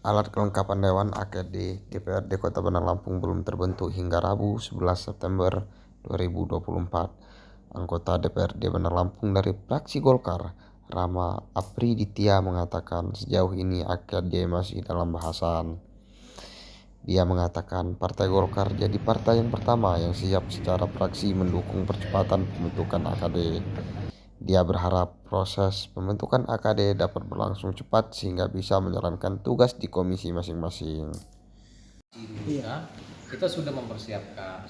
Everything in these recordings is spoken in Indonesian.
Alat kelengkapan Dewan AKD DPRD Kota Bandar Lampung belum terbentuk hingga Rabu 11 September 2024. Anggota DPRD Bandar Lampung dari fraksi Golkar, Rama Apriditya, mengatakan sejauh ini AKD masih dalam bahasan. Dia mengatakan Partai Golkar jadi partai yang pertama yang siap secara fraksi mendukung percepatan pembentukan AKD. Dia berharap proses pembentukan AKD dapat berlangsung cepat sehingga bisa menjalankan tugas di komisi masing-masing. Iya, kita sudah mempersiapkan,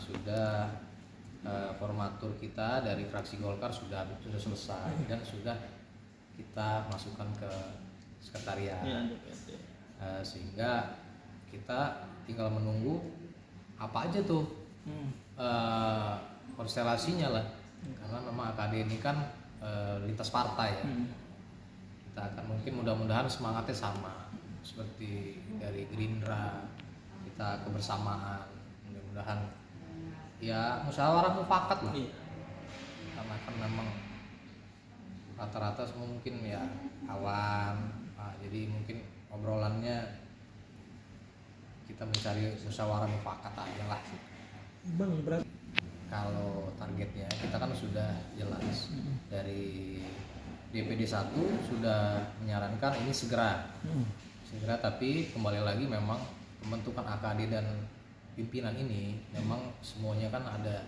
formatur kita dari fraksi Golkar sudah selesai dan sudah kita masukkan ke sekretariat. Sehingga kita tinggal menunggu apa aja tuh konstelasinya lah, karena memang AKD ini kan lintas partai ya. Kita akan mungkin mudah-mudahan semangatnya sama seperti dari Gerindra, kita kebersamaan, mudah-mudahan ya musyawarah mufakat lah. Karena kan memang rata-rata semua mungkin ya awam, jadi mungkin obrolannya kita mencari musyawarah mufakat aja lah. Kalau targetnya kita kan sudah jelas dari DPD 1 sudah menyarankan ini segera, tapi kembali lagi memang pembentukan AKD dan pimpinan ini memang semuanya kan ada,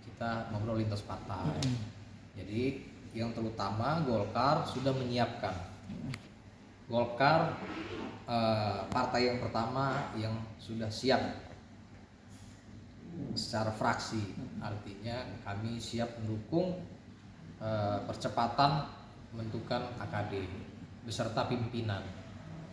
kita ngobrol lintas partai. Jadi yang terutama Golkar sudah menyiapkan. Golkar partai yang pertama yang sudah siap secara fraksi, artinya kami siap mendukung percepatan pembentukan AKD beserta pimpinan.